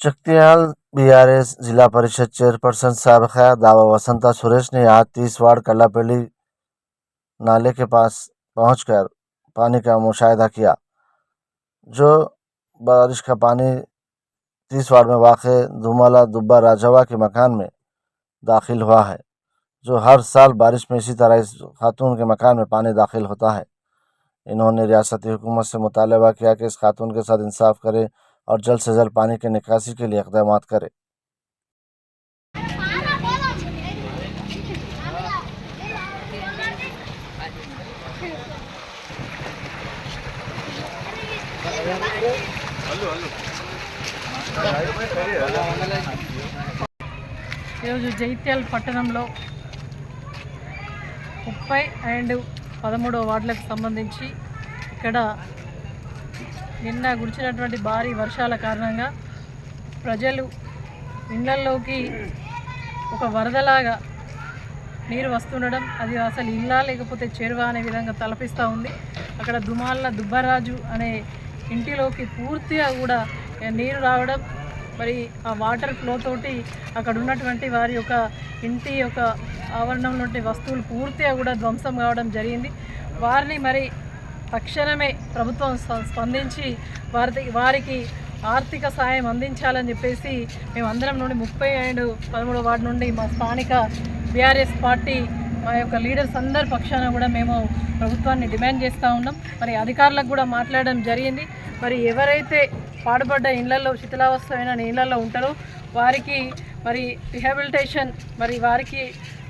चकतियाल BRS जिला परिषद chairperson साबिका दावा वसंता सुरेश ने आज 30 वार्ड कल्लापल्ली नाले के पास पहुंचकर पानी का मुशाहिदा किया। जो बारिश का पानी 30 वार्ड में वाक़ धुमाला दुब्बा राजवा के मकान में दाखिल हुआ है। जो हर साल बारिश में इसी तरह इस खातून के मकान में पानी दाखिल होता है। इन्होंने रियासती हुकूमत से मुतालबा किया कि इस खातून के साथ इंसाफ करे और जल्द से जल्द पानी की निकासी के लिए इक़दाम करे। ఈరోజు జైత్యాల పట్టణంలో 30 అండ్ 13వ వార్డులకు సంబంధించి ఇక్కడ నిన్న కురిసినటువంటి భారీ వర్షాల కారణంగా ప్రజలు ఇళ్లలోకి ఒక వరదలాగా నీరు వస్తుండడం, అది అసలు ఇల్లా లేకపోతే చెరువా అనే విధంగా తలపిస్తూ ఉంది. అక్కడ దుమాల దుబ్బరాజు అనే ఇంటిలోకి పూర్తిగా కూడా నీరు రావడం, మరి ఆ వాటర్ ఫ్లో తోటి అక్కడ ఉన్నటువంటి వారి యొక్క ఇంటి యొక్క ఆవరణంలో వస్తువులు పూర్తిగా కూడా ధ్వంసం కావడం జరిగింది. వారిని మరి తక్షణమే ప్రభుత్వం స్పందించి వారికి ఆర్థిక సాయం అందించాలని చెప్పేసి మేమందరం నుండి 30 అండ్ 13వ వార్డు నుండి మా స్థానిక బీఆర్ఎస్ పార్టీ మా యొక్క లీడర్స్ అందరి పక్షాన కూడా మేము ప్రభుత్వాన్ని డిమాండ్ చేస్తూ ఉన్నాం. మరి అధికారులకు కూడా మాట్లాడడం జరిగింది. మరి ఎవరైతే పాడుపడ్డ ఇళ్లలో శిథిలావస్థమైన ఇళ్లలో ఉంటారో వారికి మరి రిహాబిలిటేషన్, మరి వారికి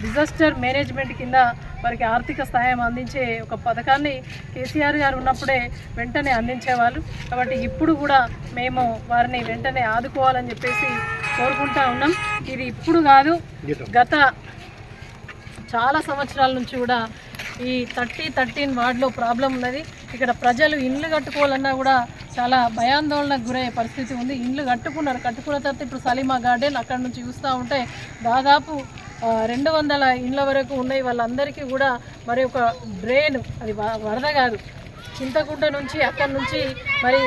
డిజాస్టర్ మేనేజ్మెంట్ కింద వారికి ఆర్థిక సహాయం అందించే ఒక పథకాన్ని కేసీఆర్ గారు ఉన్నప్పుడే వెంటనే అందించేవాళ్ళు. కాబట్టి ఇప్పుడు కూడా మేము వారిని వెంటనే ఆదుకోవాలని చెప్పేసి కోరుకుంటా ఉన్నాం. ఇది ఇప్పుడు కాదు, గత చాలా సంవత్సరాల నుంచి కూడా ఈ 13 వార్డులో ప్రాబ్లం ఉన్నది. ఇక్కడ ప్రజలు ఇండ్లు కట్టుకోవాలన్నా కూడా చాలా భయాందోళనకు గురయ్యే పరిస్థితి ఉంది. ఇండ్లు కట్టుకున్న తర్వాత ఇప్పుడు సలీమా గార్డెన్ అక్కడ నుంచి చూస్తూ ఉంటే దాదాపు 200 ఇండ్ల వరకు ఉన్నాయి. వాళ్ళందరికీ కూడా మరి ఒక డ్రైన్, అది వరద కాదు, చింతకుంట నుంచి అక్కడి నుంచి మరి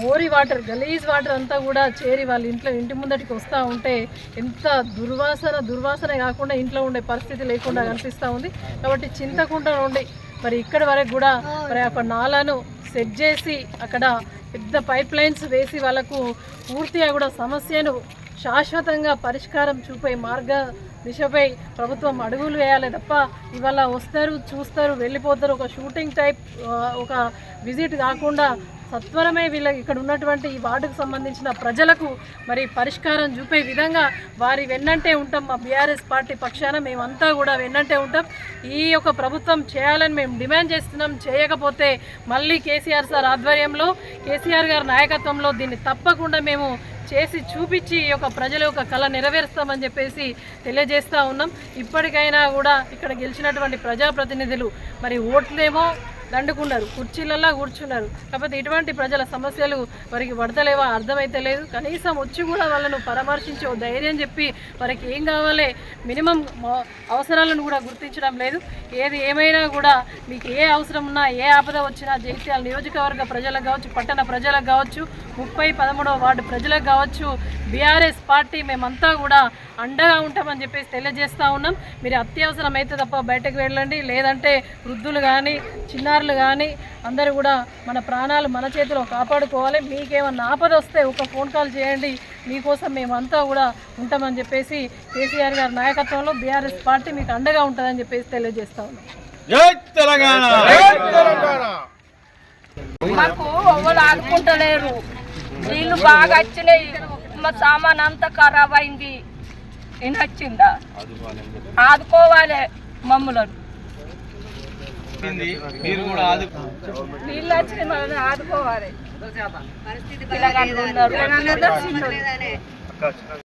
మోరీ వాటర్, గలీజ్ వాటర్ అంతా కూడా చేరి వాళ్ళ ఇంటి ముందటికి వస్తూ ఉంటే ఎంత దుర్వాసన కాకుండా ఇంట్లో ఉండే పరిస్థితి లేకుండా కనిపిస్తూ ఉంది. కాబట్టి చింతకుంట నుండి మరి ఇక్కడి వరకు కూడా మరి ఒక నాలాను సెట్ చేసి అక్కడ పెద్ద పైప్ లైన్స్ వేసి వాళ్ళకు పూర్తిగా కూడా సమస్యను శాశ్వతంగా పరిష్కారం చూపే మార్గ దిశపై ప్రభుత్వం అడుగులు వేయాలి తప్ప ఇవాళ వస్తారు, చూస్తారు, వెళ్ళిపోతారు, ఒక షూటింగ్ టైప్ ఒక విజిట్ కాకుండా సత్వరమే ఇక్కడ ఉన్నటువంటి ఈ వార్డుకు సంబంధించిన ప్రజలకు మరి పరిష్కారం చూపే విధంగా వారి వెన్నంటే ఉంటాం. మా బీఆర్ఎస్ పార్టీ పక్షాన మేమంతా కూడా వెన్నంటే ఉంటాం. ఈ యొక్క ప్రభుత్వం చేయాలని మేము డిమాండ్ చేస్తున్నాం. చేయకపోతే మళ్ళీ కేసీఆర్ సార్ ఆధ్వర్యంలో, కేసీఆర్ గారి నాయకత్వంలో దీన్ని తప్పకుండా మేము చేసి చూపించి ఈ యొక్క ప్రజల యొక్క కళ నెరవేరుస్తామని చెప్పేసి తెలియజేస్తూ ఉన్నాం. ఇప్పటికైనా కూడా ఇక్కడ గెలిచినటువంటి ప్రజాప్రతినిధులు మరి ఓట్లేమో దండుకున్నారు, కుర్చీలల్లో కూర్చున్నారు. కాకపోతే ఇటువంటి ప్రజల సమస్యలు వారికి పడతలేవా అర్థమైతే లేదు. కనీసం వచ్చి కూడా వాళ్ళను పరామర్శించి ధైర్యం చెప్పి వారికి ఏం కావాలి మినిమం అవసరాలను కూడా గుర్తించడం లేదు. ఏది ఏమైనా కూడా మీకు ఏ అవసరం ఉన్నా, ఏ ఆపద వచ్చినా జైత్యాల నియోజకవర్గ ప్రజలకు కావచ్చు, పట్టణ ప్రజలకు కావచ్చు, 30, 13వ వార్డు ప్రజలకు కావచ్చు, బీఆర్ఎస్ పార్టీ మేమంతా కూడా అండగా ఉంటామని చెప్పేసి తెలియజేస్తూ ఉన్నాం. మీరు అత్యవసరం అయితే తప్ప బయటకు వెళ్ళండి, లేదంటే వృద్ధులు కానీ చిన్నారులు కానీ అందరూ కూడా మన ప్రాణాలు మన చేతిలో కాపాడుకోవాలి. మీకేమన్నా ఆపద వస్తే ఒక ఫోన్ కాల్ చేయండి, మీకోసం మేమంతా కూడా ఉంటామని చెప్పేసి కేసీఆర్ గారి నాయకత్వంలో బీఆర్ఎస్ పార్టీ మీకు అండగా ఉంటుందని చెప్పేసి తెలియజేస్తా ఉన్నాం. జై తెలంగాణ! మాకు ఎవరు ఆదుకుంటలేరు, నీళ్ళు బాగా వచ్చినాయి, మా సామాన్ అంతా ఖరాబ్ అయింది. నచ్చిందా ఆదుకోవాలి మమ్మల్ని, నీళ్ళు వచ్చినాయి మనల్ని ఆదుకోవాలి.